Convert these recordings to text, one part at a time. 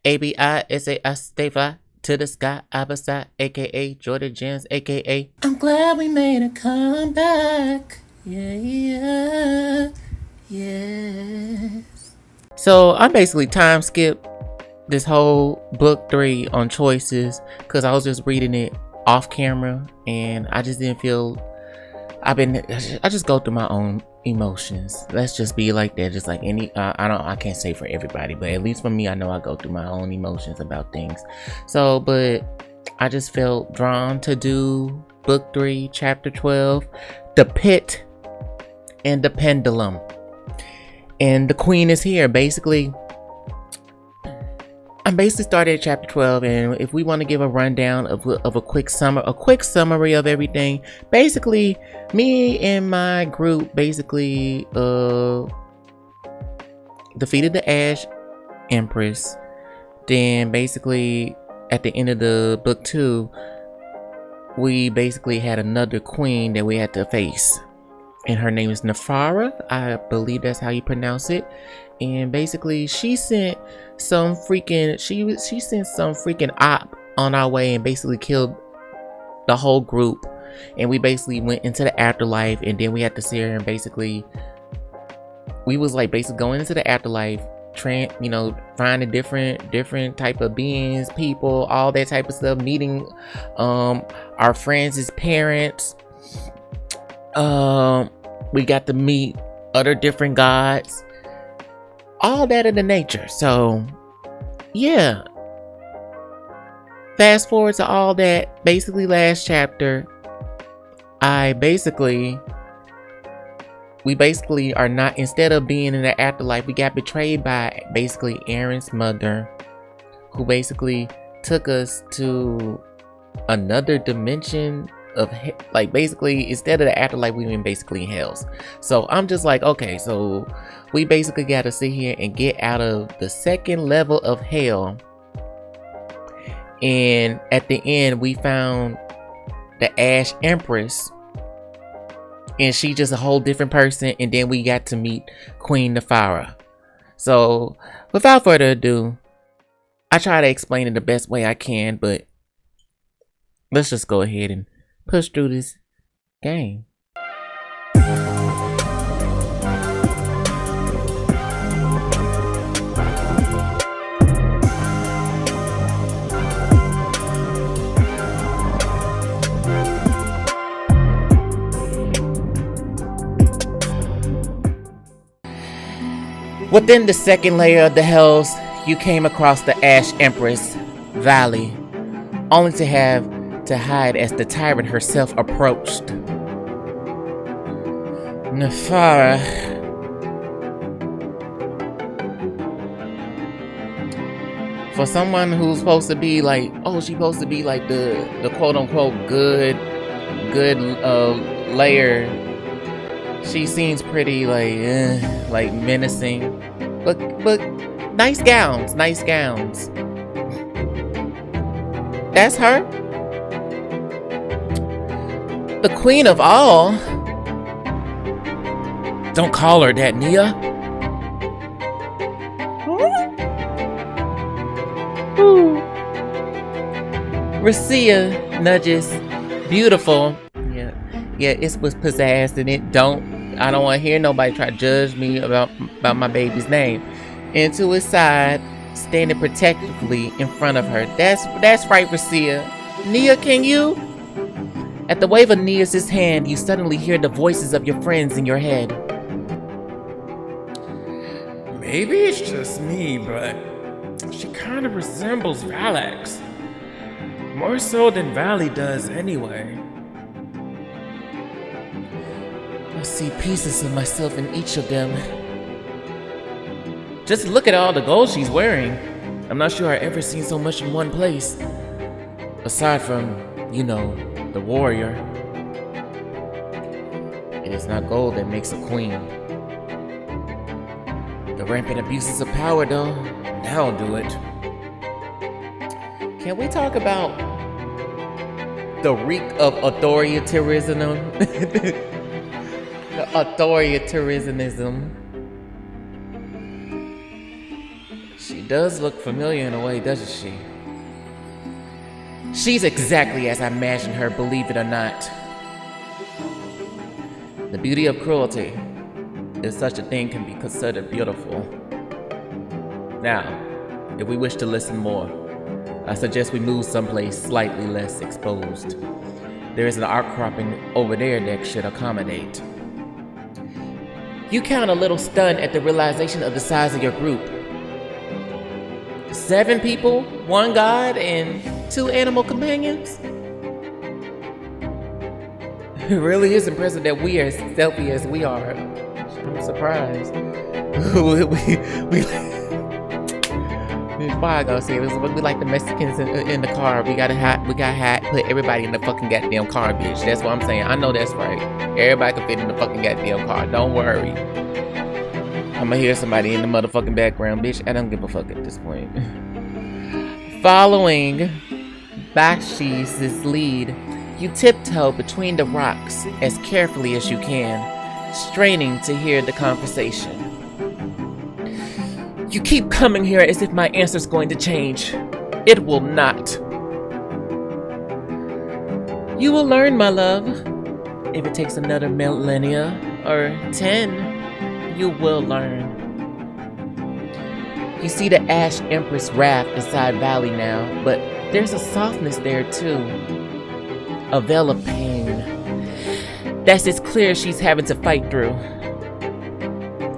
Abisai, I stay fly to the sky. Abisai, aka Jordan Jams, aka I'm glad we made a comeback. Yeah. So I basically time skipped this whole book 3 on choices because I was just reading it off camera and I just didn't feel. I just go through my own emotions. Let's just be like that. Just like any, I can't say for everybody, but at least for me, I know I go through my own emotions about things. So, but I just felt drawn to do book 3, chapter 12, The Pit and the Pendulum. And the queen is here. Basically, I'm basically started at chapter 12, and if we want to give a rundown of a quick summary of everything, basically me and my group basically defeated the Ash Empress. Then basically at the end of the book 2, we basically had another queen that we had to face, and her name is Nefara. I believe that's how you pronounce it. And basically she sent some freaking op on our way and basically killed the whole group. And we basically went into the afterlife, and then we had to sit here and basically we was like basically going into the afterlife, finding different type of beings, people, all that type of stuff, meeting our friends' parents. We got to meet other different gods, all that in the nature. So yeah, fast forward to all that. Basically last chapter, we basically are not, instead of being in the afterlife, we got betrayed by basically Aaron's mother, who basically took us to another dimension of, like, basically instead of the afterlife, we been basically in hells. So I'm just like, okay, so we basically got to sit here and get out of the second level of hell. And at the end, we found the Ash Empress, and she just a whole different person. And then we got to meet Queen Nefara. So without further ado, I try to explain it the best way I can, but let's just go ahead and push through this game. Within the second layer of the hells, you came across the Ash Empress Valley, only to have to hide as the tyrant herself approached. Nefara. For someone who's supposed to be like, she's supposed to be like the quote unquote good layer, she seems pretty like menacing, but nice gowns. That's her. The queen of all. Don't call her that, Nia. Rasia nudges. Beautiful. Yeah, it was pizzazz, and I don't want to hear nobody try to judge me about my baby's name. And to his side, standing protectively in front of her. That's right, Rasia. Nia, can you? At the wave of Nia's hand, you suddenly hear the voices of your friends in your head. Maybe it's just me, but she kind of resembles Valax. More so than Valley does anyway. I see pieces of myself in each of them. Just look at all the gold she's wearing. I'm not sure I've ever seen so much in one place. Aside from, the warrior. It is not gold that makes a queen. The rampant abuses of power, though, that'll do it. Can we talk about the reek of authoritarianism? The authoritarianism. She does look familiar in a way, doesn't she? She's exactly as I imagined her, believe it or not. The beauty of cruelty, if such a thing can be considered beautiful. Now, if we wish to listen more, I suggest we move someplace slightly less exposed. There is an outcropping over there that should accommodate. You count a little stunned at the realization of the size of your group. 7 people, 1 god, and 2 animal companions? It really is impressive that we are as stealthy as we are. I'm surprised. Why I gotta say this? We like the Mexicans in the car. We got hot, put everybody in the fucking goddamn car, bitch. That's what I'm saying. I know that's right. Everybody can fit in the fucking goddamn car. Don't worry. I'ma hear somebody in the motherfucking background, bitch. I don't give a fuck at this point. Following Bashi's lead, you tiptoe between the rocks as carefully as you can, straining to hear the conversation. You keep coming here as if my answer's going to change. It will not. You will learn, my love. If it takes another millennia or 10, you will learn. You see the Ash Empress wrath inside Valley now, but there's a softness there too. A veil of pain. That's as clear as she's having to fight through.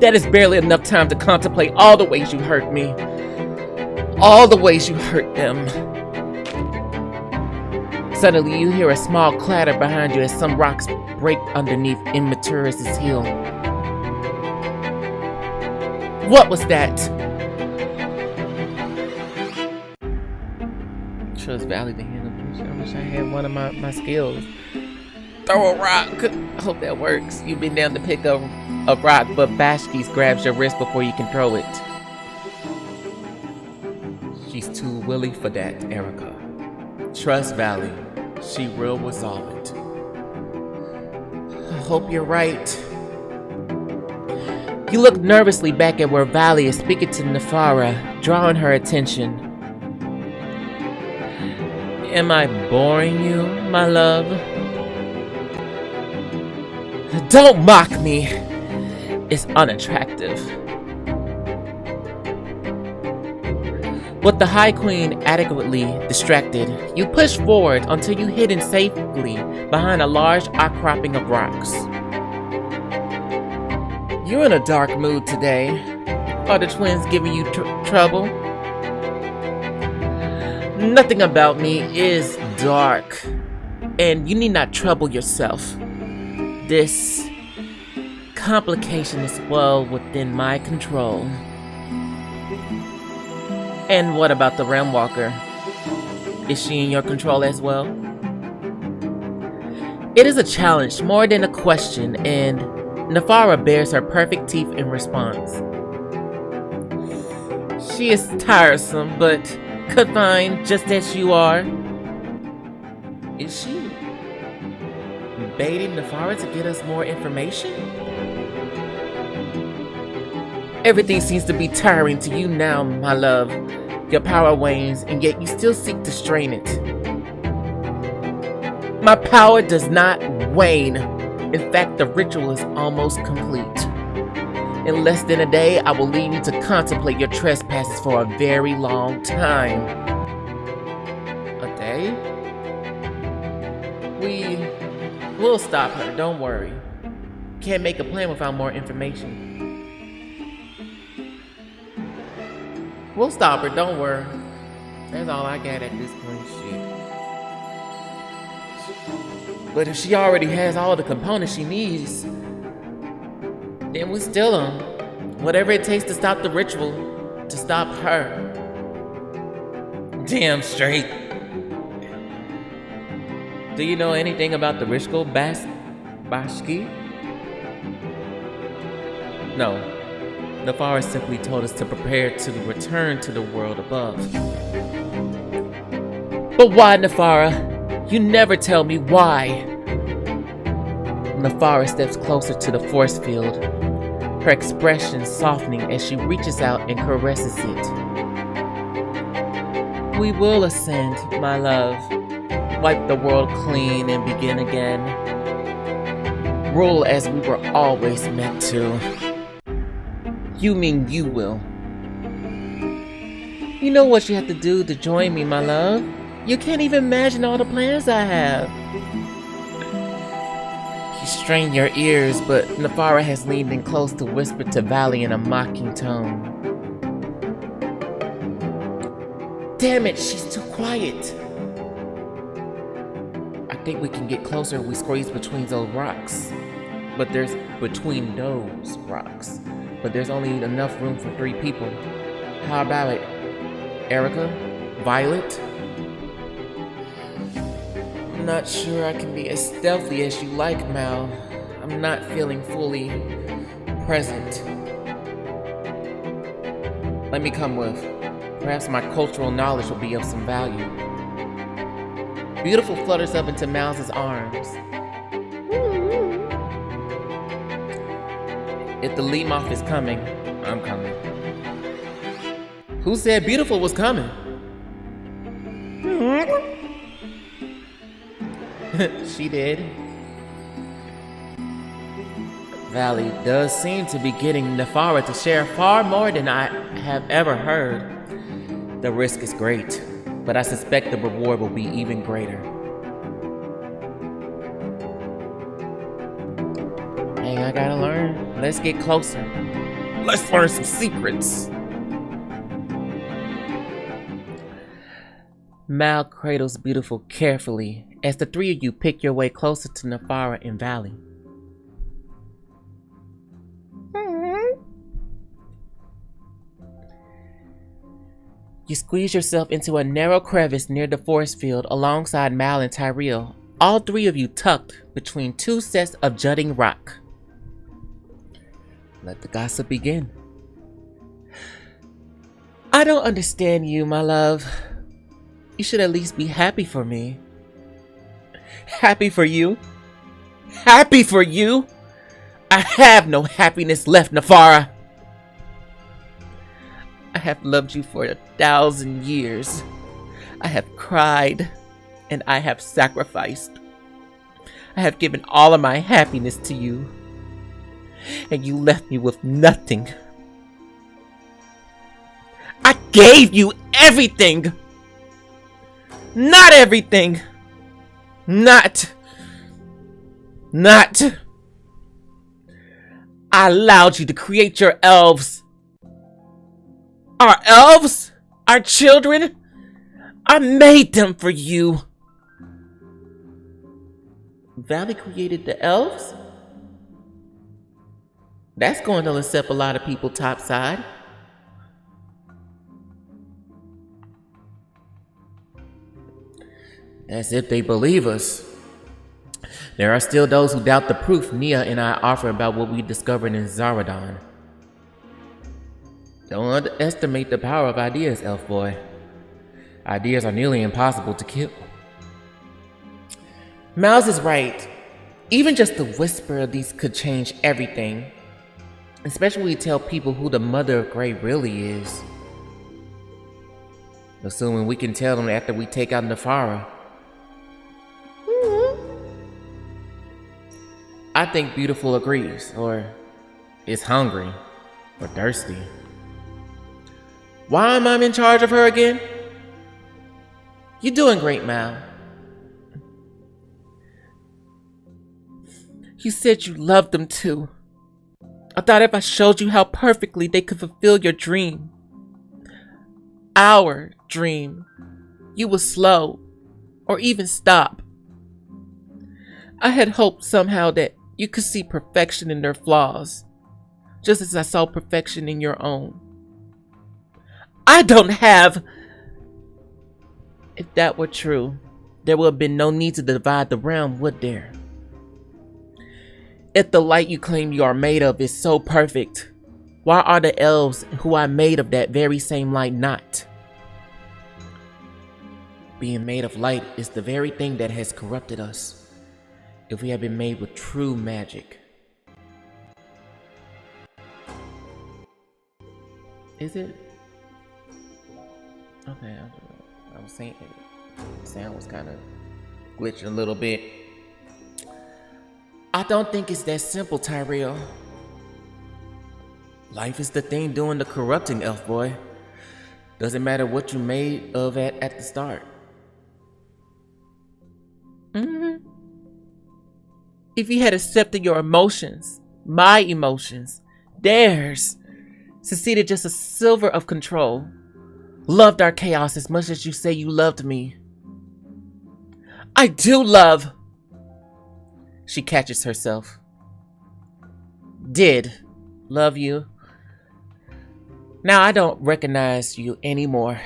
That is barely enough time to contemplate all the ways you hurt me. All the ways you hurt them. Suddenly you hear a small clatter behind you as some rocks break underneath Immaturus' heel. What was that? Trust Valley to handle this. I wish I had one of my skills. Throw a rock. Hope that works. You've been down to pick up a rock, but Bashkis grabs your wrist before you can throw it. She's too willy for that, Erica. Trust Valley. She will resolve it. I hope you're right. You look nervously back at where Valley is speaking to Nefara, drawing her attention. Am I boring you, my love? Don't mock me. It's unattractive. With the High Queen adequately distracted, you push forward until you hidden safely behind a large outcropping of rocks. You're in a dark mood today. Are the twins giving you trouble? Nothing about me is dark, and you need not trouble yourself. This complication is well within my control. And what about the Realm Walker? Is she in your control as well? It is a challenge more than a question, and Nefara bares her perfect teeth in response. She is tiresome, but confined just as you are. Is she baiting Nefara to get us more information? Everything seems to be tiring to you now, my love. Your power wanes, and yet you still seek to strain it. My power does not wane. In fact, the ritual is almost complete. In less than a day, I will leave you to contemplate your trespasses for a very long time. A day? We'll stop her, don't worry. Can't make a plan without more information. We'll stop her, don't worry. That's all I got at this point, shit. But if she already has all the components she needs, then we still on. Whatever it takes to stop the ritual, to stop her. Damn straight. Do you know anything about the ritual, Bashki? No. Nefara simply told us to prepare to return to the world above. But why, Nefara? You never tell me why. Nefara steps closer to the force field, her expression softening as she reaches out and caresses it. We will ascend, my love. Wipe the world clean and begin again. Rule as we were always meant to. You mean you will. You know what you have to do to join me, my love. You can't even imagine all the plans I have. You strain your ears, but Nefara has leaned in close to whisper to Valley in a mocking tone. Damn it, she's too quiet. I think we can get closer if we squeeze between those rocks. But there's only enough room for 3 people. How about it? Erica? Violet? I'm not sure I can be as stealthy as you like, Mal. I'm not feeling fully present. Let me come with. Perhaps my cultural knowledge will be of some value. Beautiful flutters up into Mal's arms. If the Lemoth is coming, I'm coming. Who said Beautiful was coming? She did. Valley does seem to be getting Nefara to share far more than I have ever heard. The risk is great, but I suspect the reward will be even greater. Hey, I gotta learn. Let's get closer. Let's learn some secrets. Mal cradles Beautiful carefully as the 3 of you pick your way closer to Nefara and Valley. You squeeze yourself into a narrow crevice near the force field alongside Mal and Tyrell, all 3 of you tucked between 2 sets of jutting rock. Let the gossip begin. I don't understand you, my love. You should at least be happy for me. Happy for you? Happy for you? I have no happiness left, Nefara. I have loved you for 1,000 years. I have cried and I have sacrificed. I have given all of my happiness to you, and you left me with nothing. I gave you everything! Not everything! Not. I allowed you to create your elves. Our elves? Our children? I made them for you. Valley created the elves? That's going to upset a lot of people topside. As if they believe us. There are still those who doubt the proof Nia and I offer about what we discovered in Zaradon. Don't underestimate the power of ideas, Elf Boy. Ideas are nearly impossible to kill. Miles is right. Even just the whisper of these could change everything. Especially when you tell people who the Mother of Grey really is. Assuming we can tell them after we take out Nefara. I think Beautiful agrees, or is hungry, or thirsty. Why am I in charge of her again? You're doing great, Mal. You said you loved them too. I thought if I showed you how perfectly they could fulfill your dream, our dream, you would slow, or even stop. I had hoped somehow that you could see perfection in their flaws, just as I saw perfection in your own. I don't have... If that were true, there would have been no need to divide the realm, would there? If the light you claim you are made of is so perfect, why are the elves who are made of that very same light not? Being made of light is the very thing that has corrupted us. If we had been made with true magic. Is it? Okay. I was saying the sound was kind of glitching a little bit. I don't think it's that simple, Tyrell. Life is the thing doing the corrupting, elf boy. Doesn't matter what you made of at the start. Mm-hmm. If you had accepted your emotions, my emotions, theirs, succeeded just a sliver of control, loved our chaos as much as you say you loved me. I do love. She catches herself. Did love you. Now I don't recognize you anymore.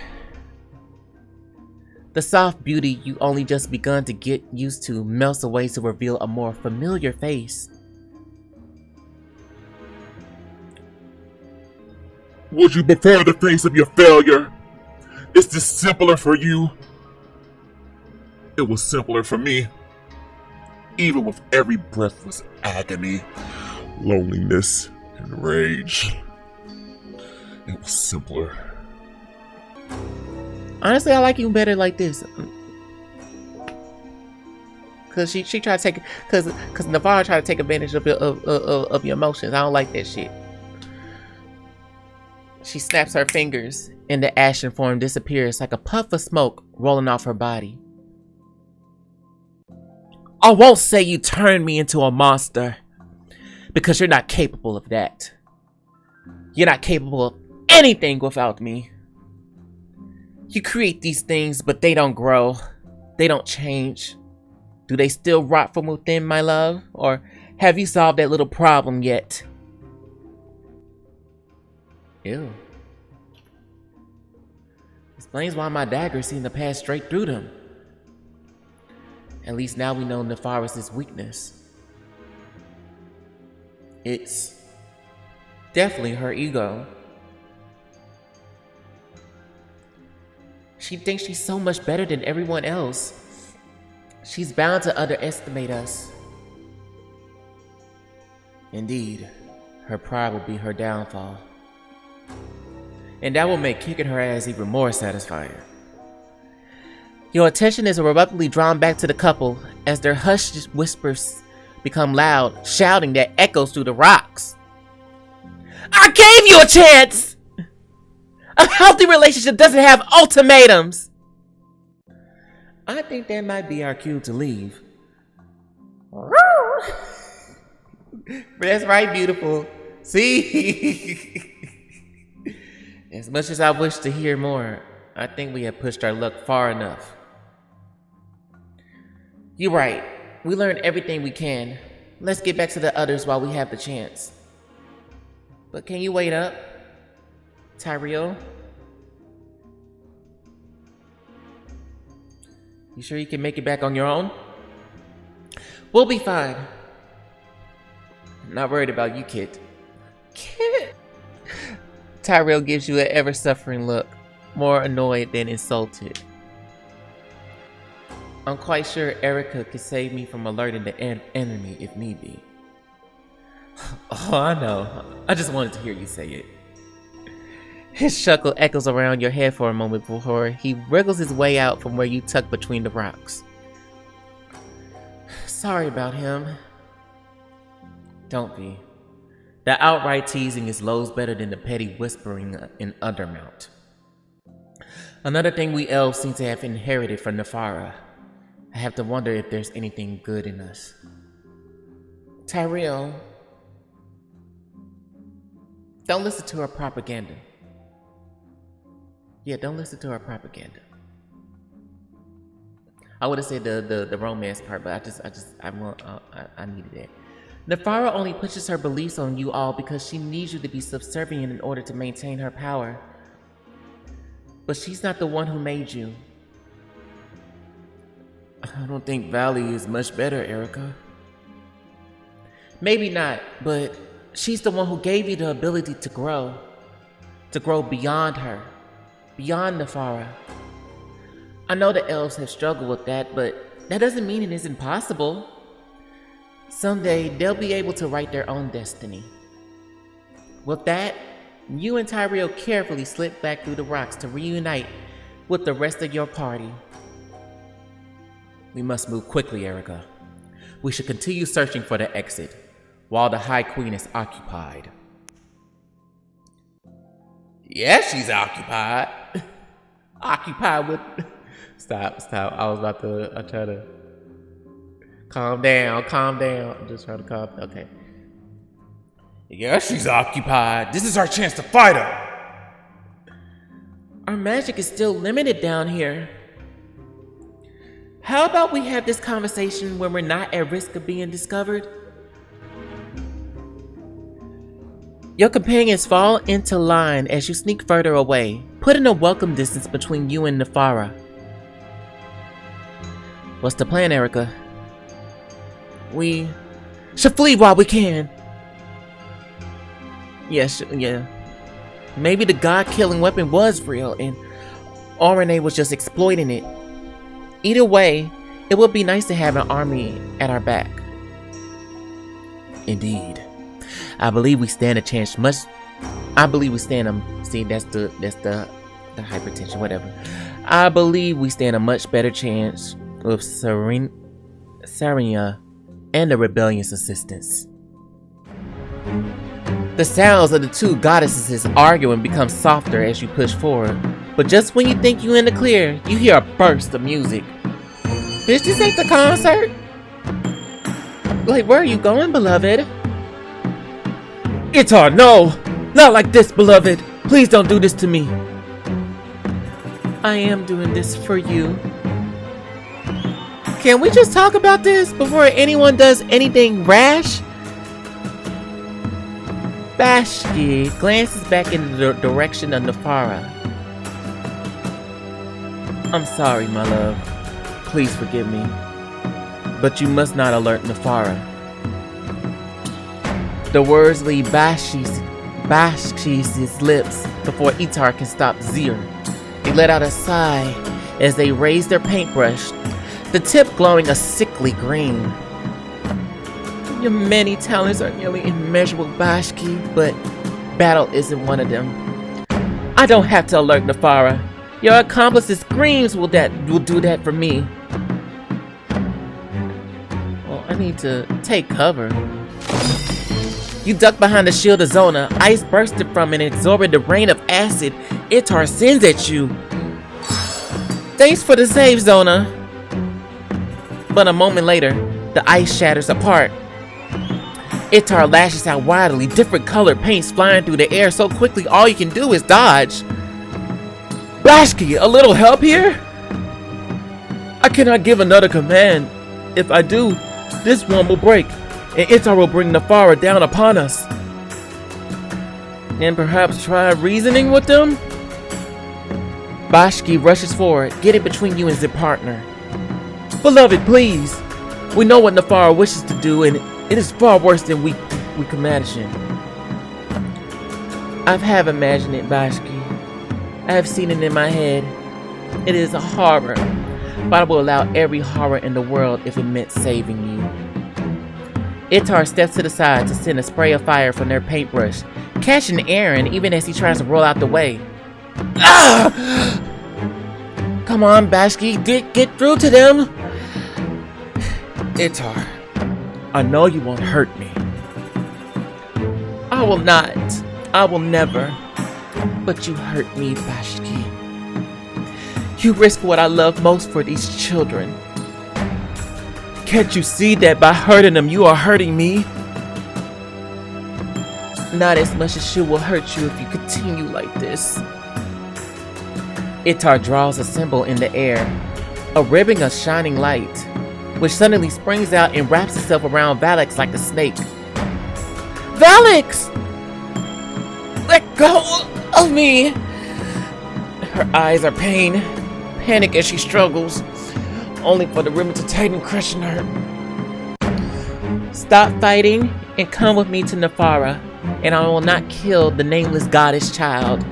The soft beauty you only just begun to get used to melts away to reveal a more familiar face. Would you prefer the face of your failure? Is this simpler for you? It was simpler for me. Even with every breath was agony, loneliness, and rage. It was simpler. Honestly, I like you better like this. Cause she tried to take, cause Navarre tried to take advantage of your emotions. I don't like that shit. She snaps her fingers and the ashen form disappears like a puff of smoke rolling off her body. I won't say you turned me into a monster, because you're not capable of that. You're not capable of anything without me. You create these things, but they don't grow. They don't change. Do they still rot from within, my love? Or have you solved that little problem yet? Ew. Explains why my daggers seem to pass straight through them. At least now we know Nefaris' weakness. It's definitely her ego. She thinks she's so much better than everyone else. She's bound to underestimate us. Indeed, her pride will be her downfall. And that will make kicking her ass even more satisfying. Your attention is abruptly drawn back to the couple as their hushed whispers become loud, shouting that echoes through the rocks. I gave you a chance! A healthy relationship doesn't have ultimatums! I think that might be our cue to leave. That's right, beautiful. See? As much as I wish to hear more, I think we have pushed our luck far enough. You're right. We learned everything we can. Let's get back to the others while we have the chance. But can you wait up, Tyrell? You sure you can make it back on your own? We'll be fine. I'm not worried about you, Kit. Kit? Tyrell gives you an ever-suffering look, more annoyed than insulted. I'm quite sure Erica could save me from alerting the enemy if need be. Oh, I know. I just wanted to hear you say it. His chuckle echoes around your head for a moment before he wriggles his way out from where you tuck between the rocks. Sorry about him. Don't be. The outright teasing is loads better than the petty whispering in Undermount. Another thing we elves seem to have inherited from Nefara. I have to wonder if there's anything good in us. Tyrell, don't listen to her propaganda. Yeah, don't listen to her propaganda. I would have said the romance part, but I needed that. Nefara only pushes her beliefs on you all because she needs you to be subservient in order to maintain her power. But she's not the one who made you. I don't think Valley is much better, Erica. Maybe not, but she's the one who gave you the ability to grow beyond her, beyond Nefara. I know the elves have struggled with that, but that doesn't mean it isn't possible. Someday, they'll be able to write their own destiny. With that, you and Tyrell carefully slip back through the rocks to reunite with the rest of your party. We must move quickly, Erica. We should continue searching for the exit while the High Queen is occupied. Yeah, she's occupied. Occupied with... Stop. I was about to... I try to... Calm down. I'm just trying to calm... Okay. Yeah, she's occupied. This is our chance to fight her. Our magic is still limited down here. How about we have this conversation when we're not at risk of being discovered? Your companions fall into line as you sneak further away, putting a welcome distance between you and Nefara. What's the plan, Erica? We should flee while we can. Yeah. Maybe the god-killing weapon was real and RNA was just exploiting it. Either way, it would be nice to have an army at our back. Indeed. I believe we stand a chance See, that's the hypertension, whatever. I believe we stand a much better chance with Serenia and the rebellion's assistance. The sounds of the two goddesses arguing become softer as you push forward, but just when you think you're in the clear, you hear a burst of music. Bitch, this ain't the concert? Like, where are you going, beloved? Itar, no! Not like this, beloved! Please don't do this to me! I am doing this for you. Can we just talk about this before anyone does anything rash? Bashki glances back in the direction of Nefara. I'm sorry, my love. Please forgive me. But you must not alert Nefara. The words leave Bashki's lips before Itar can stop Zir. They let out a sigh as they raise their paintbrush, the tip glowing a sickly green. Your many talents are nearly immeasurable, Bashki, but battle isn't one of them. I don't have to alert Nefara. Your accomplice's screams will do that for me. Well, I need to take cover. You duck behind the shield of Zona. Ice bursted from it and absorbing the rain of acid Itar sends at you. Thanks for the save, Zona. But a moment later, the ice shatters apart. Itar lashes out wildly, different colored paints flying through the air so quickly all you can do is dodge. Bashki, a little help here? I cannot give another command. If I do, this one will break, and Itar will bring Nefara down upon us. And perhaps try reasoning with them? Bashki rushes forward, getting between you and his partner. Beloved, please. We know what Nefara wishes to do, and it is far worse than we can imagine. I have imagined it, Bashki. I have seen it in my head. It is a horror, but I will allow every horror in the world if it meant saving you. Itar steps to the side to send a spray of fire from their paintbrush, catching Aaron even as he tries to roll out the way. Ah! Come on, Bashki, get through to them. Itar, I know you won't hurt me. I will not. I will never. But you hurt me, Bashki. You risk what I love most for these children. Can't you see that by hurting them, you are hurting me? Not as much as she will hurt you if you continue like this. Itar draws a symbol in the air, a ribbon of shining light, which suddenly springs out and wraps itself around Valix like a snake. Valix! Let go of me! Her eyes are panic as she struggles, only for the ribbon to tighten, crushing her. Stop fighting and come with me to Nefara, and I will not kill the nameless goddess child.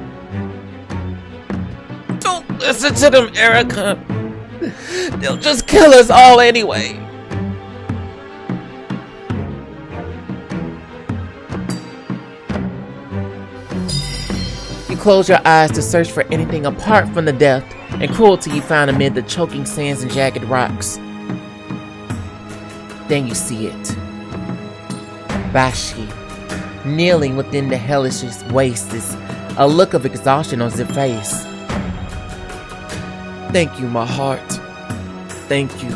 Don't listen to them, Erica. They'll just kill us all anyway. You close your eyes to search for anything apart from the death and cruelty you find amid the choking sands and jagged rocks. Then you see it. Vashti, kneeling within the hellish wastes, a look of exhaustion on her face. Thank you, my heart. Thank you.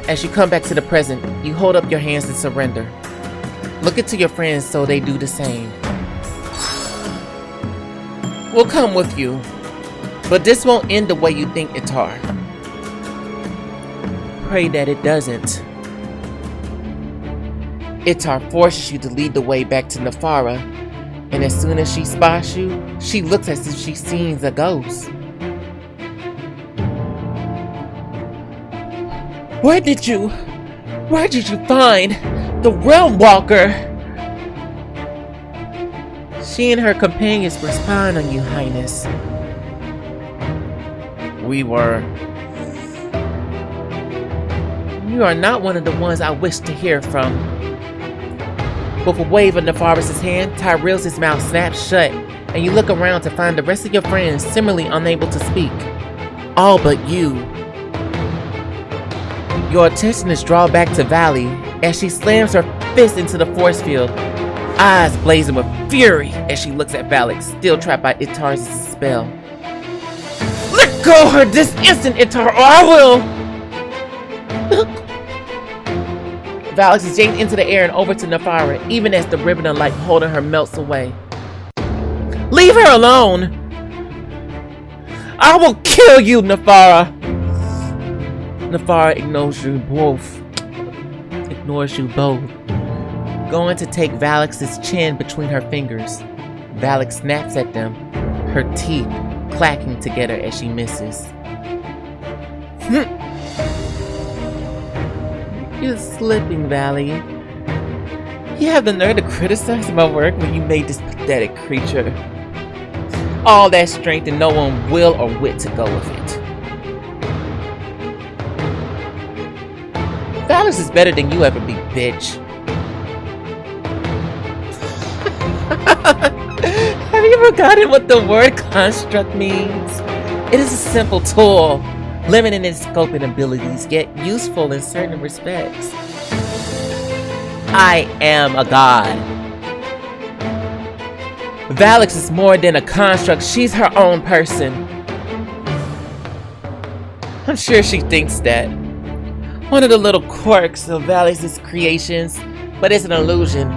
As you come back to the present, you hold up your hands in surrender. Look into your friends so they do the same. We'll come with you, but this won't end the way you think, Itar. Pray that it doesn't. Itar forces you to lead the way back to Nefara, and as soon as she spots you, she looks as if she sees a ghost. Where did you find the Realm Walker? She and her companions were spying on you, Highness. You are not one of the ones I wish to hear from. With a wave of Nefaris' hand, Tyril's mouth snaps shut, and you look around to find the rest of your friends similarly unable to speak. All but you. Your attention is drawn back to Valley as she slams her fist into the force field, eyes blazing with fury as she looks at Valak, still trapped by Itar's spell. Let go of her this instant, Itar, or I will! Valak is yanked into the air and over to Nefara, even as the ribbon of light holding her melts away. Leave her alone! I will kill you, Nefara! Nefara ignores you both. Going to take Valak's chin between her fingers. Valak snaps at them, her teeth clacking together as she misses. You're slipping, Valley. You have the nerve to criticize my work when you made this pathetic creature. All that strength and no one will or wit to go with it. Valak is better than you ever be, bitch. Have you forgotten what the word construct means? It is a simple tool, limited in its scope and abilities, yet useful in certain respects. I am a god. Valak is more than a construct, she's her own person. I'm sure she thinks that. One of the little quirks of Valak's creations, but it's an illusion.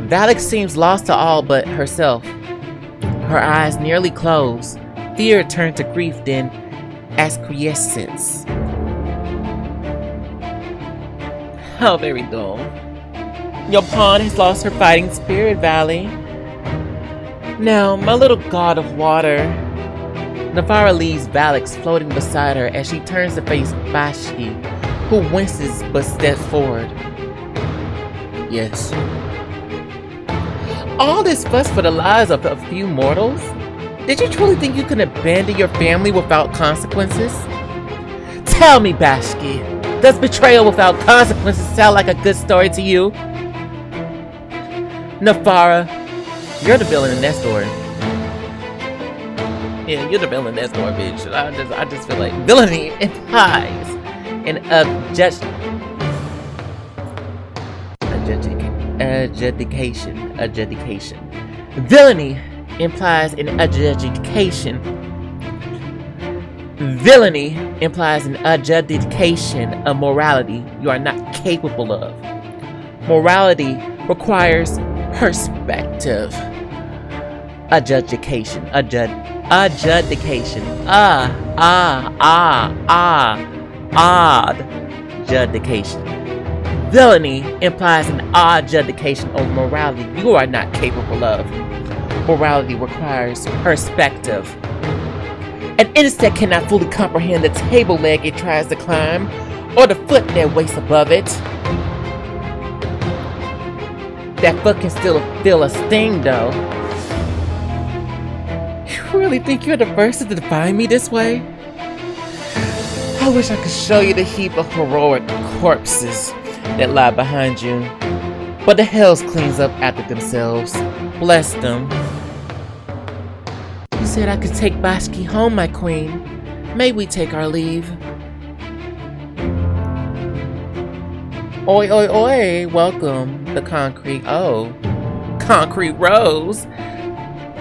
Valak seems lost to all but herself. Her eyes nearly closed. Fear turned to grief, then acquiescence. How very dull. Your pawn has lost her fighting spirit, Valley. Now, my little god of water. Nefara leaves Valak floating beside her as she turns to face Vashti, who winces but steps forward. Yes. All this fuss for the lives of a few mortals? Did you truly think you could abandon your family without consequences? Tell me, Vashti, does betrayal without consequences sound like a good story to you? Nefara, you're the villain in that story. Yeah, you're the villain in that story, bitch. I just feel like villainy implies an adjudication. Villainy implies an adjudication. Villainy implies an adjudication of morality you are not capable of. Morality requires perspective. Adjudication. Adjudication. Adjudication. Villainy implies an adjudication of morality you are not capable of. Morality requires perspective. An insect cannot fully comprehend the table leg it tries to climb, or the foot that waits above it. That foot can still feel a sting, though. You really think you're the first to define me this way? I wish I could show you the heap of heroic corpses that lie behind you. But the hells cleans up after themselves. Bless them. said I could take Bashki home, my queen. May we take our leave? Oi, oi, oi, welcome, the concrete concrete rose.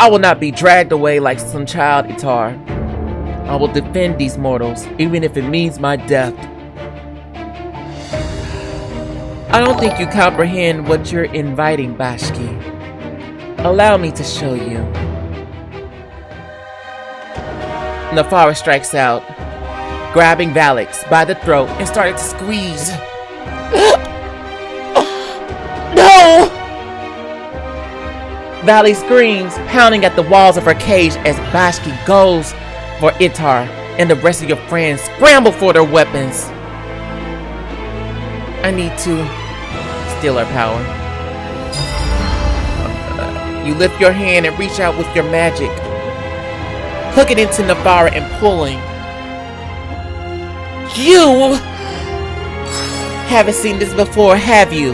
I will not be dragged away like some child Itar. I will defend these mortals, even if it means my death. I don't think you comprehend what you're inviting, Bashki. Allow me to show you. Nefara strikes out, grabbing Valix by the throat and started to squeeze. No! Valley screams, pounding at the walls of her cage as Bashki goes for Itar, and the rest of your friends scramble for their weapons. I need to steal her power. You lift your hand and reach out with your magic, hook it into Nefara and pulling. You haven't seen this before, have you?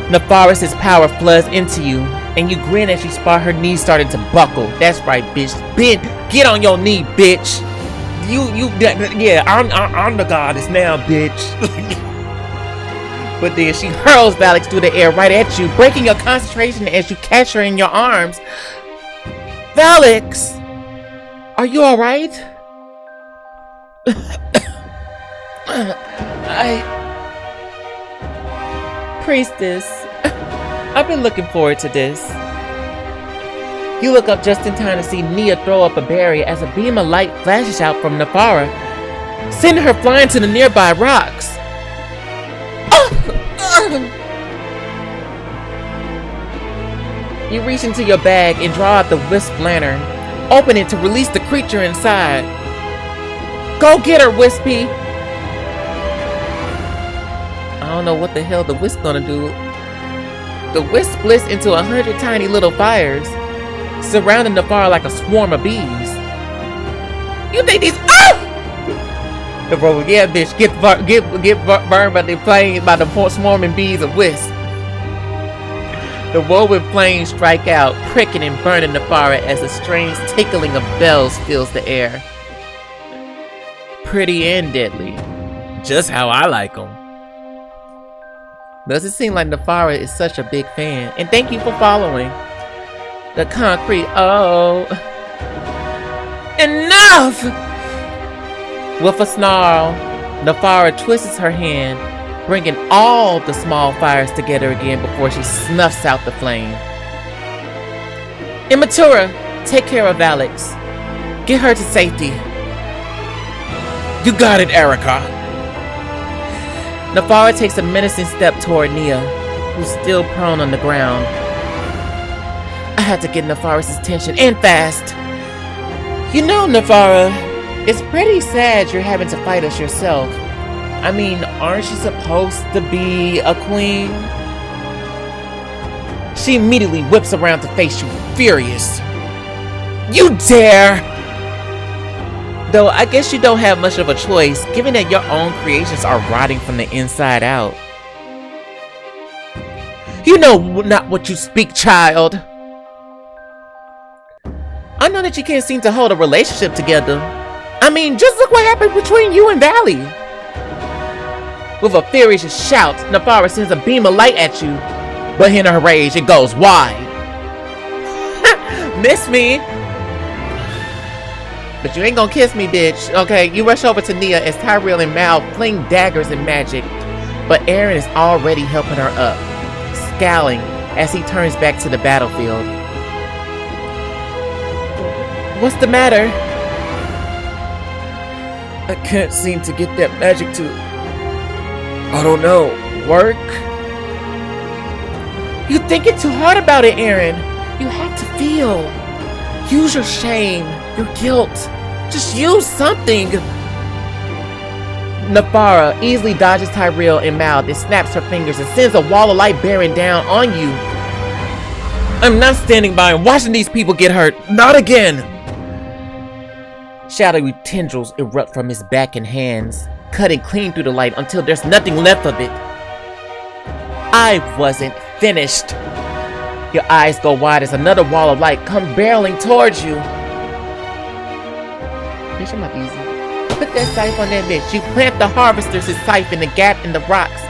Nefara's power floods into you, and you grin as you spot her knees starting to buckle. That's right, bitch. Ben, get on your knee, bitch. Yeah, I'm the goddess now, bitch. But then she hurls Valix through the air right at you, breaking your concentration as you catch her in your arms. Valix! Are you alright? Priestess, I've been looking forward to this. You look up just in time to see Nia throw up a berry as a beam of light flashes out from Nefara, sending her flying to the nearby rocks. You reach into your bag and draw out the wisp lantern, open it to release the creature inside. Go get her, Wispy! I don't know what the hell the wisp gonna do. The wisp splits into 100 tiny little fires, surrounding the fire like a swarm of bees. You think these? The bro, yeah, bitch, get burned by the flames, by the swarming bees of wisp. The whirlwind flames strike out, pricking and burning the fire as a strange tickling of bells fills the air. Pretty and deadly, just how I like them. Does it seem like Nefara is such a big fan? And thank you for following. The concrete, enough! With a snarl, Nefara twists her hand, bringing all the small fires together again before she snuffs out the flame. Immatura, take care of Valix. Get her to safety. You got it, Erica. Nefara takes a menacing step toward Nia, who's still prone on the ground. I had to get Nefara's attention, and fast. You know, Nefara, it's pretty sad you're having to fight us yourself. I mean, aren't you supposed to be a queen? She immediately whips around to face you, furious. You dare! Though I guess you don't have much of a choice, given that your own creations are rotting from the inside out. You know not what you speak, child. I know that you can't seem to hold a relationship together. I mean, just look what happened between you and Valley. With a furious shout, Nefara sends a beam of light at you, but in her rage, it goes wide. Miss me? But you ain't gonna kiss me, bitch. Okay, you rush over to Nia as Tyrell and Mal fling daggers and magic, but Aaron is already helping her up, scowling as he turns back to the battlefield. What's the matter? I can't seem to get that magic to, I don't know, work? You thinking too hard about it, Aaron. You have to feel. Use your shame, your guilt. Just use something. Nefara easily dodges Tyrell and Mal, then snaps her fingers and sends a wall of light bearing down on you. I'm not standing by and watching these people get hurt. Not again! Shadowy tendrils erupt from his back and hands, cutting clean through the light until there's nothing left of it. I wasn't finished. Your eyes go wide as another wall of light comes barreling towards you. Bitch, I'm not easy. Put that scythe on that bitch. You plant the harvester's scythe in the gap in the rocks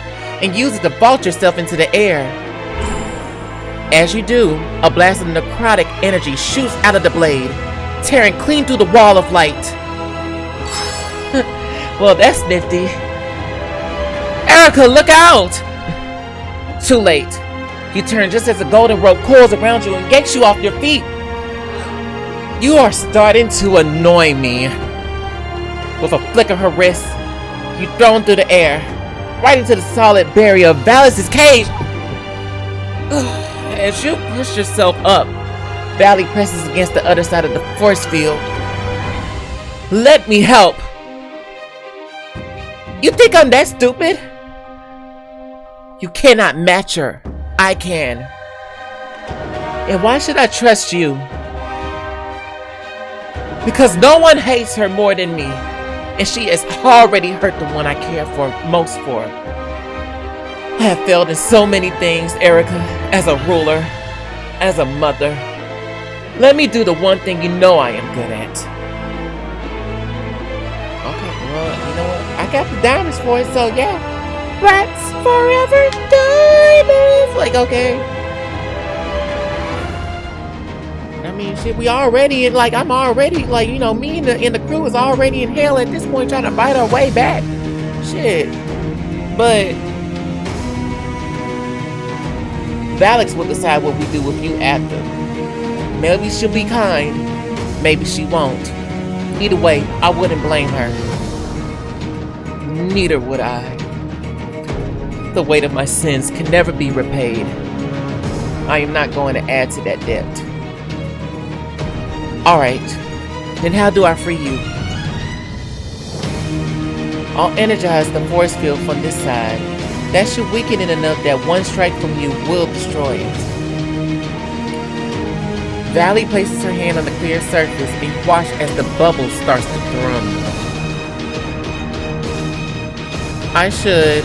and use it to vault yourself into the air. As you do, a blast of necrotic energy shoots out of the blade, tearing clean through the wall of light. Well, that's nifty. Erica, look out! Too late. You turn just as the golden rope coils around you and yanks you off your feet. You are starting to annoy me. With a flick of her wrist, you're thrown through the air, right into the solid barrier of Valis' cage. As you push yourself up, Valley presses against the other side of the force field. Let me help. You think I'm that stupid? You cannot match her. I can. And why should I trust you? Because no one hates her more than me. And she has already hurt the one I care for most for. I have failed in so many things, Erica, as a ruler, as a mother. Let me do the one thing you know I am good at. Okay, well, you know what? I got the diamonds for it, so yeah. Rats forever diamonds! Like, okay. I mean, shit, we already, like, I'm already, like, you know, me and the crew is already in hell at this point trying to fight our way back. Shit. But Valix will decide what we do with you after. Maybe she'll be kind. Maybe she won't. Either way, I wouldn't blame her. Neither would I. The weight of my sins can never be repaid. I am not going to add to that debt. Alright, then how do I free you? I'll energize the force field from this side. That should weaken it enough that one strike from you will destroy it. Valley places her hand on the clear surface and watch as the bubble starts to thrum. I should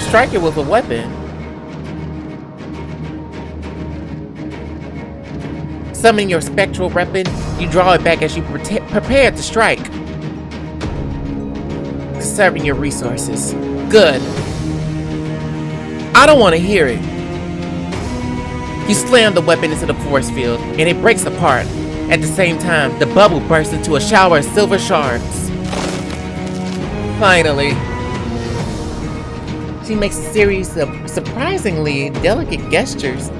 strike it with a weapon. Summoning your spectral weapon, you draw it back as you prepare to strike. Conserving your resources. Good. I don't want to hear it. You slam the weapon into the force field, and it breaks apart. At the same time, the bubble bursts into a shower of silver shards. Finally. She makes a series of surprisingly delicate gestures,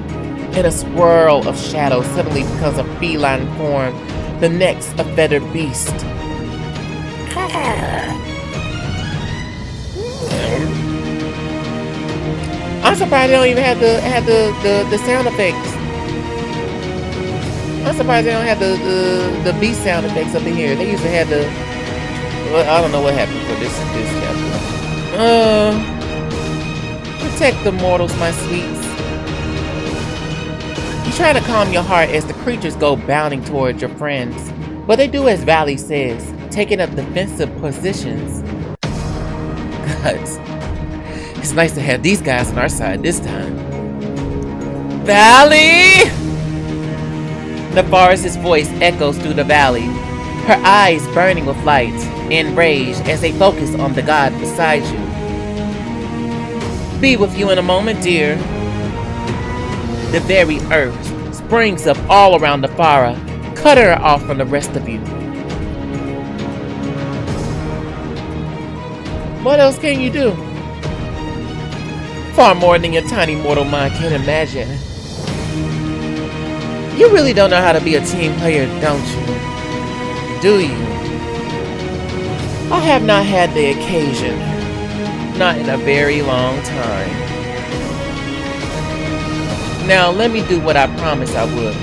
and a swirl of shadow suddenly becomes a feline form, the next a feathered beast. I'm surprised they don't even have the sound effects. I'm surprised they don't have the beast sound effects up in here. They used to have the. Well, I don't know what happened for this chapter. Protect the mortals, my sweets. You try to calm your heart as the creatures go bounding towards your friends, but they do as Valley says, taking up defensive positions. Guys, it's nice to have these guys on our side this time. Valley! Navarre's voice echoes through the valley, her eyes burning with light and rage as they focus on the god beside you. Be with you in a moment, dear. The very earth springs up all around Nafara, cutting her off from the rest of you. What else can you do? Far more than your tiny mortal mind can imagine. You really don't know how to be a team player, don't you? Do you? I have not had the occasion. Not in a very long time. Now let me do what I promised I would.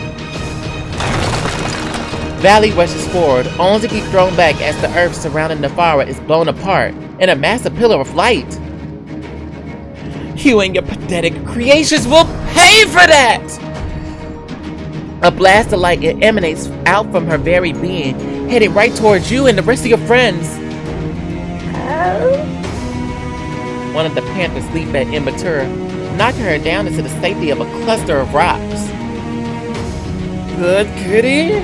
Valley rushes forward, only to be thrown back as the earth surrounding Nafara is blown apart in a massive pillar of light. You and your pathetic creations will pay for that! A blast of light emanates out from her very being, heading right towards you and the rest of your friends. One of the panthers leap at Immature, knocking her down into the safety of a cluster of rocks. Good kitty?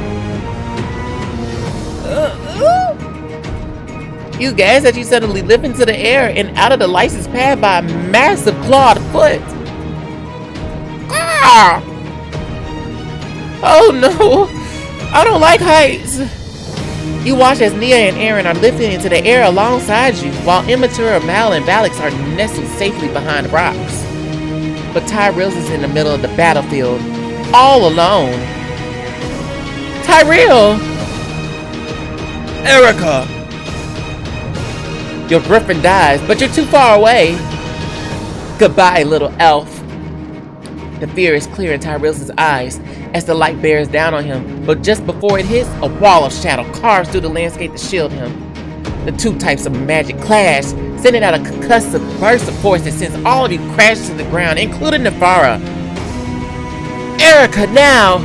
You guys that you suddenly lift into the air and out of the licensed pad by a massive clawed foot. Ah! Oh no! I don't like heights! You watch as Nia and Aaron are lifted into the air alongside you, while immature Mal and Valix are nestled safely behind rocks. But Tyrell is in the middle of the battlefield, all alone. Tyrell! Erica! Your griffin dies, but you're too far away. Goodbye, little elf. The fear is clear in Tyrell's eyes as the light bears down on him, but just before it hits, a wall of shadow carves through the landscape to shield him. The two types of magic clash, sending out a concussive burst of force that sends all of you crashing to the ground, including Nefara. Erica, now!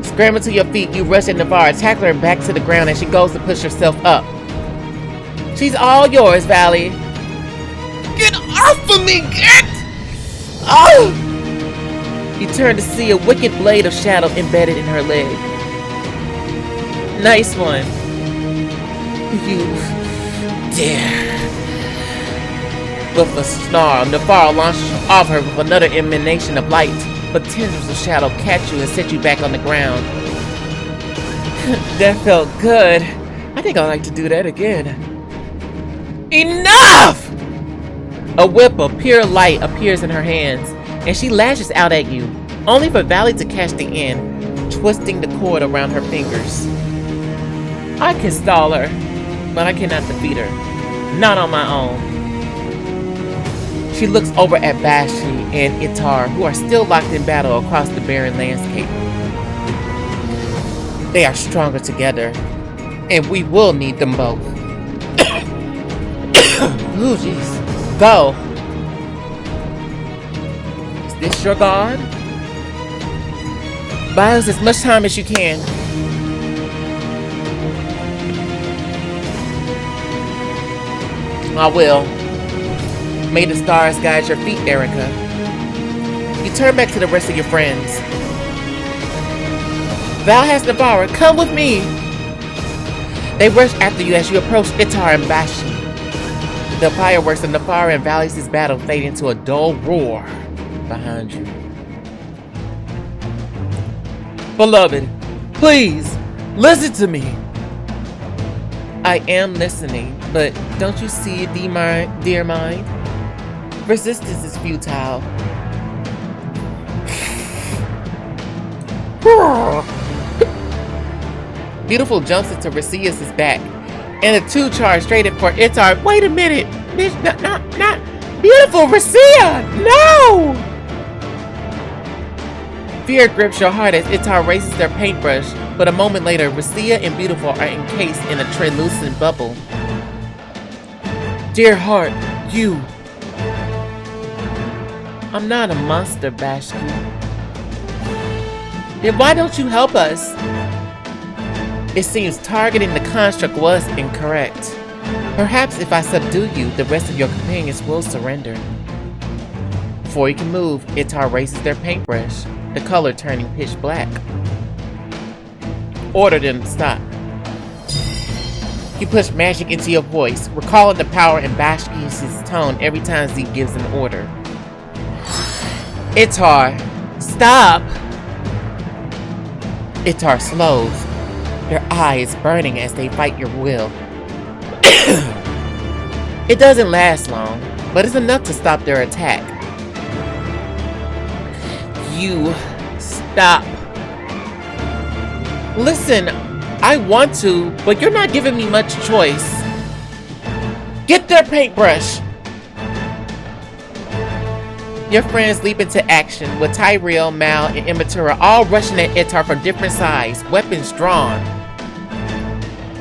Scramble to your feet, you rush at Nefara, tackle her back to the ground as she goes to push herself up. She's all yours, Valley. Get off of me, get! Oh! You turn to see a wicked blade of shadow embedded in her leg. Nice one. You dare. With a snarl, Nefara launches off her with another emanation of light, but tendrils of shadow catch you and set you back on the ground. That felt good. I think I'd like to do that again. Enough! A whip of pure light appears in her hands, and she lashes out at you, only for Valley to catch the end, twisting the cord around her fingers. I can stall her, but I cannot defeat her. Not on my own. She looks over at Bashi and Itar, who are still locked in battle across the barren landscape. They are stronger together, and we will need them both. Ooh, jeez. Go. Is this your guard? Buy us as much time as you can. I will. May the stars guide your feet, Erica. You turn back to the rest of your friends. Val has Nefara, come with me! They rush after you as you approach Itar and Bashi. The fireworks of Nefara and Valley's battle fade into a dull roar behind you. Beloved, please, listen to me. I am listening, but don't you see, dear mind? Resistance is futile. Beautiful jumps into Rasius' back, and the two charge straight in for Itar. Wait a minute! Not Beautiful Rasia! No! Fear grips your heart as Itar raises their paintbrush, but a moment later, Rasia and Beautiful are encased in a translucent bubble. Dear heart, you. I'm not a monster, Bashki. Then why don't you help us? It seems targeting the construct was incorrect. Perhaps if I subdue you, the rest of your companions will surrender. Before you can move, Itar raises their paintbrush, the color turning pitch black. Order them to stop. You push magic into your voice, recalling the power in Bashki's tone every time Z gives an order. Itar, stop! Itar slows, their eyes burning as they fight your will. It doesn't last long, but it's enough to stop their attack. You stop. Listen, I want to, but you're not giving me much choice. Get their paintbrush! Your friends leap into action, with Tyrell, Mal, and Immatura all rushing at Itar from different sides, weapons drawn.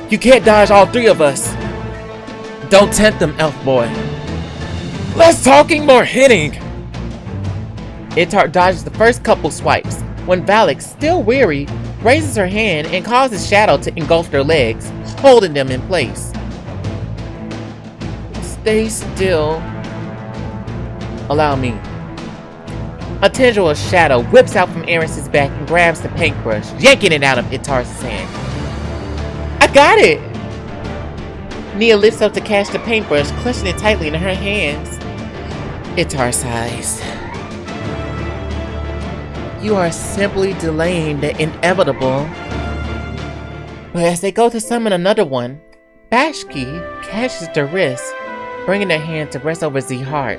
You can't dodge all three of us. Don't tempt them, elf boy. Less talking, more hitting! Itar dodges the first couple swipes, when Valix, still weary, raises her hand and causes Shadow to engulf their legs, holding them in place. Stay still. Allow me. A tendril of shadow whips out from Eris's back and grabs the paintbrush, yanking it out of Itar's hand. I got it! Nia lifts up to catch the paintbrush, clutching it tightly in her hands. Itar sighs. You are simply delaying the inevitable. But as they go to summon another one, Bashki catches their wrist, bringing their hand to rest over Z's heart.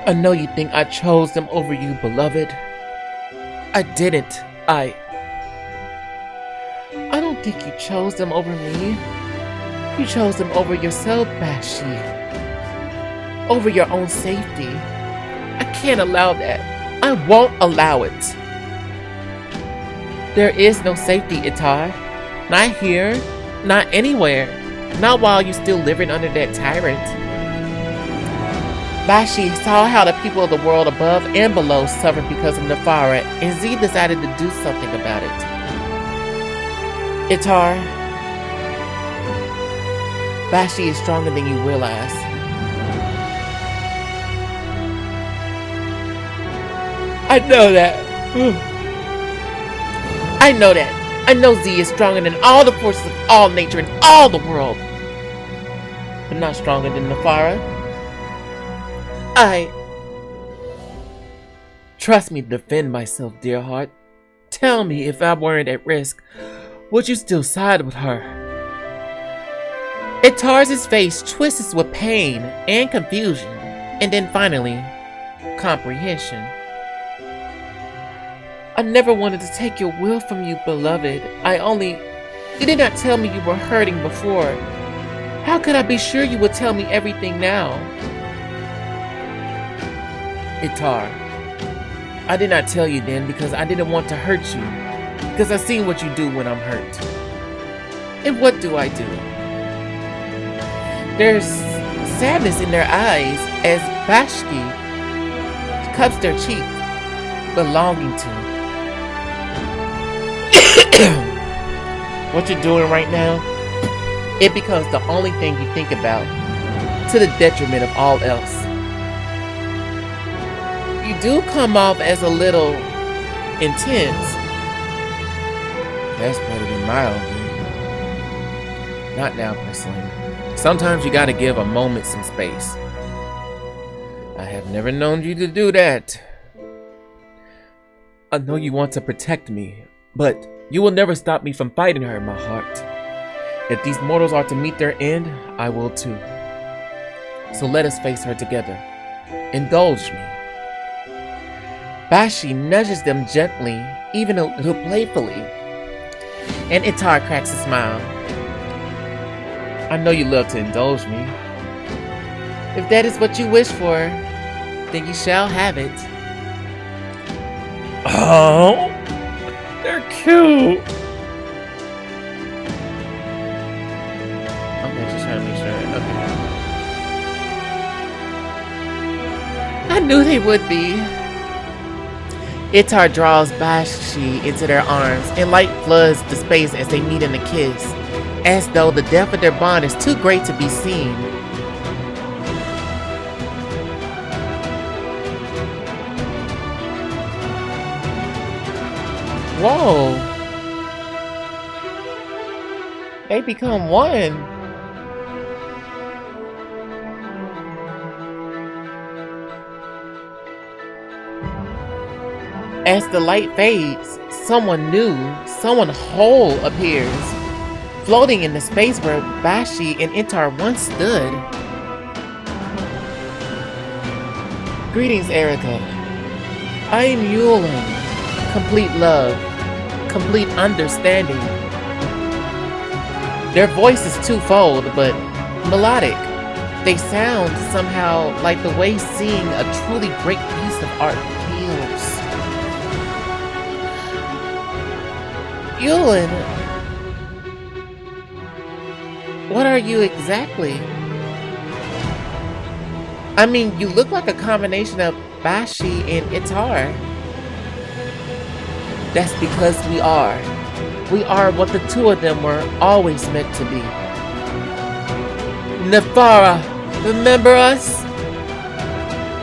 I know you think I chose them over you, beloved. I didn't. I don't think you chose them over me. You chose them over yourself, Bashi. Over your own safety. I can't allow that. I won't allow it. There is no safety, Itar. Not here, not anywhere. Not while you're still living under that tyrant. Bashi saw how the people of the world above and below suffered because of Nefara, and Z decided to do something about it. Itar, Bashi is stronger than you realize. I know that. I know that. I know Z is stronger than all the forces of all nature and all the world. But not stronger than Nefara. Trust me to defend myself, dear heart. Tell me, if I weren't at risk, would you still side with her? Itar's face twists with pain and confusion, and then finally, comprehension. I never wanted to take your will from you, beloved. You did not tell me you were hurting before. How could I be sure you would tell me everything now? Itar, I did not tell you then because I didn't want to hurt you. Because I see what you do when I'm hurt. And what do I do? There's sadness in their eyes as Bashki cups their cheek, belonging to. What you're doing right now, it becomes the only thing you think about, to the detriment of all else. You do come off as a little intense. That's better than mild. Not now, Priscilla. Sometimes you gotta give a moment some space. I have never known you to do that. I know you want to protect me, but you will never stop me from fighting her, my heart. If these mortals are to meet their end, I will too. So let us face her together. Indulge me. Bashi nudges them gently, even a little playfully. And Itar cracks a smile. I know you love to indulge me. If that is what you wish for, then you shall have it. Oh, they're cute. Okay, just trying to make sure. Okay. I knew they would be. Itar draws Bashi into their arms, and light floods the space as they meet in a kiss, as though the depth of their bond is too great to be seen. Whoa! They become one. As the light fades, someone new, someone whole appears, floating in the space where Bashi and Itar once stood. Greetings, Erica. I am Yulin. Complete love, complete understanding. Their voice is twofold, but melodic. They sound somehow like the way seeing a truly great piece of art feels. Yulin, what are you exactly? I mean, you look like a combination of Bashi and Itar. That's because we are. We are what the two of them were always meant to be. Nefara, remember us?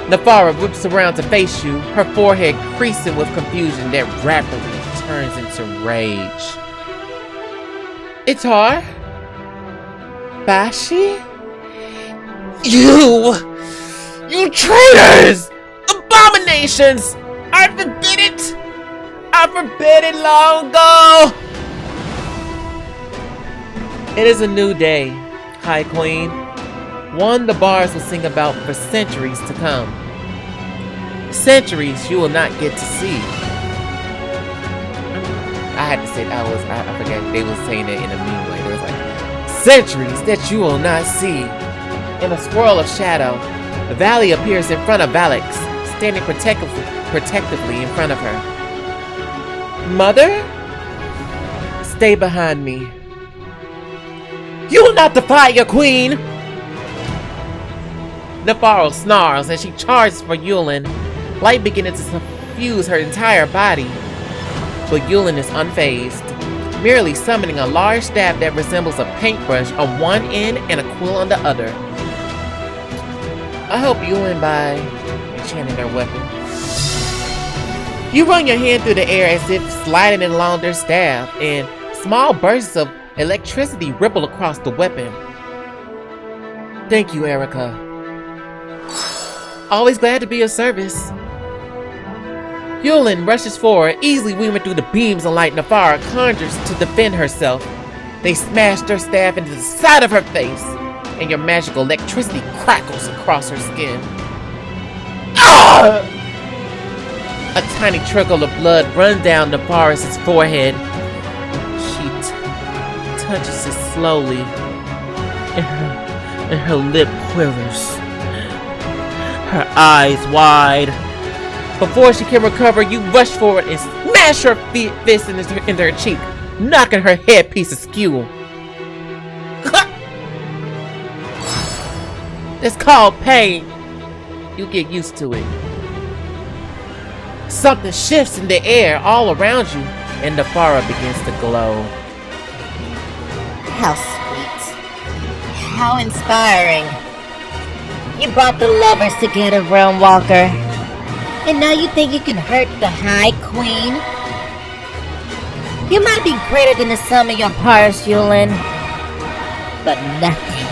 Nefara whips around to face you, her forehead creasing with confusion that rapidly turns into rage. Itar? Bashi? You traitors! Abominations! I forbid it! I forbid it long ago! It is a new day, High Queen. One the bars will sing about for centuries to come. Centuries you will not get to see. I had to say it, I forgot they were saying it in a mean way. It was like, centuries that you will not see. In a swirl of shadow, the valley appears in front of Valix, standing protectively in front of her. Mother? Stay behind me. You will not defy your queen! Nefaro snarls as she charges for Yulin, light beginning to suffuse her entire body. But Yulin is unfazed, merely summoning a large staff that resembles a paintbrush on one end and a quill on the other. I hope Yulin by enchanting their weapon. You run your hand through the air as if sliding it along their staff, and small bursts of electricity ripple across the weapon. Thank you, Erica. Always glad to be of service. Yulin rushes forward, easily weaving through the beams of light. Nefara conjures to defend herself. They smash their staff into the side of her face, and your magical electricity crackles across her skin. Ah! A tiny trickle of blood runs down Nefara's forehead. She touches it slowly, and her lip quivers. Her eyes wide. Before she can recover, you rush forward and smash her fist into her cheek, knocking her headpiece askew. It's called pain. You get used to it. Something shifts in the air all around you, and Nefara begins to glow. How sweet. How inspiring. You brought the lovers together, Realm Walker. And now you think you can hurt the High Queen? You might be greater than the sum of your parts, Yulin. But nothing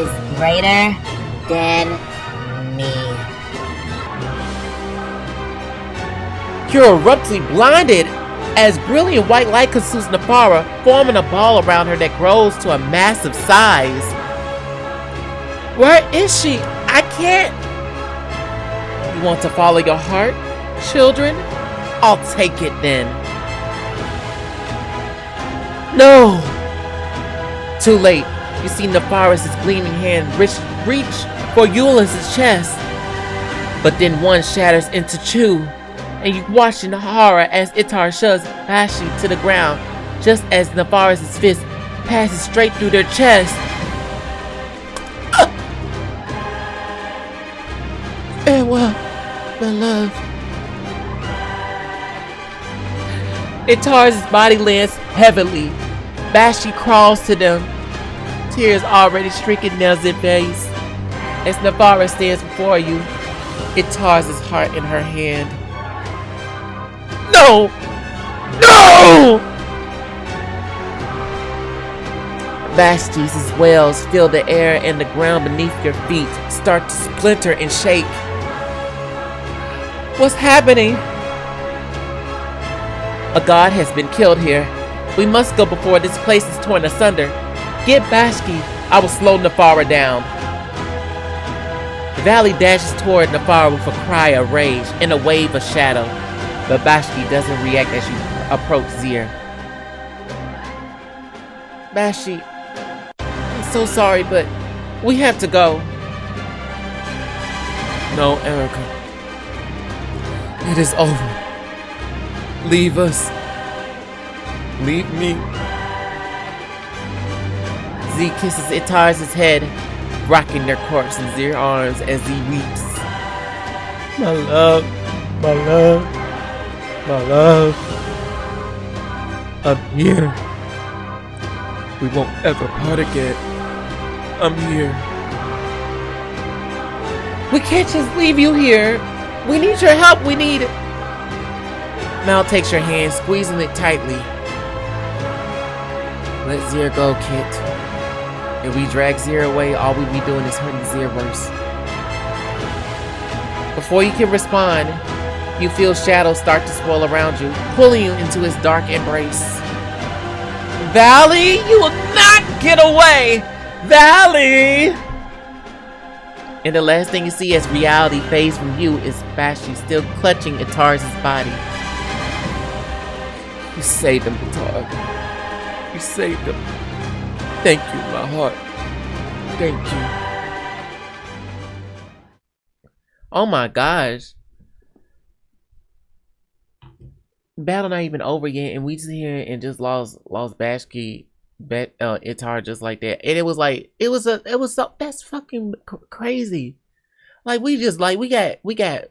is greater than me. You're abruptly blinded as brilliant white light consumes Nefara, forming a ball around her that grows to a massive size. Where is she? I can't. You want to follow your heart, children? I'll take it then. No! Too late. You see Nefara's gleaming hand reach for Yulin's chest. But then one shatters into two, and you watch in horror as Itar shoves Bashi to the ground, just as Nefara's fist passes straight through their chest. Farewell, my love. Itar's body lands heavily. Bashi crawls to them, tears already streaking down his face. As Nefara stands before you, Itar's heart in her hand. No! No! Bashi's wails fill the air, and the ground beneath your feet start to splinter and shake. What's happening? A god has been killed here. We must go before this place is torn asunder. Get Bashki. I will slow Nefara down. The valley dashes toward Nefara with a cry of rage and a wave of shadow. But Bashki doesn't react as you approach Zir. Bashi, I'm so sorry, but we have to go. No, Erica. It is over. Leave us. Leave me. Z kisses Itar's head, rocking their corpse in Zir's arms as he weeps. My love, my love, my love. I'm here. We won't ever part again. I'm here. We can't just leave you here. We need your help. We need it. Mal takes your hand, squeezing it tightly. Let Zir go, Kit. If we drag Zir away, all we be doing is hurting Zir worse. Before you can respond, you feel shadows start to swirl around you, pulling you into his dark embrace. Valley, you will not get away! Valley! And the last thing you see as reality fades from you is Vashti still clutching Itar's body. You saved him, Itar. You saved him. Thank you, my heart. Thank you. Oh my gosh. Battle not even over yet, and we just here and just lost Bashki, Itar just like that. And it was that's fucking crazy. Like we got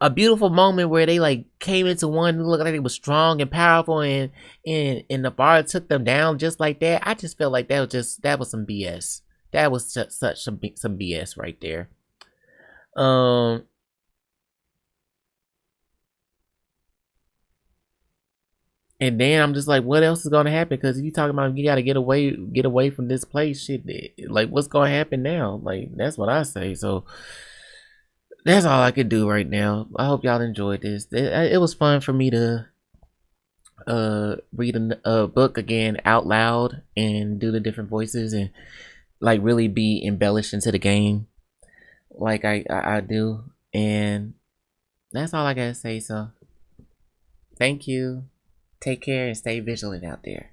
a beautiful moment where they like came into one, looked like they was strong and powerful, and Navara took them down just like that. I just felt like that was some BS. That was such some BS right there. And then I'm just like, what else is gonna happen? Because you talking about you gotta get away from this place, shit. Like, what's gonna happen now? Like, that's what I say. So that's all I could do right now. I hope y'all enjoyed this. It was fun for me to read a book again out loud and do the different voices and like really be embellished into the game like I do. And that's all I gotta say. So thank you. Take care and stay vigilant out there.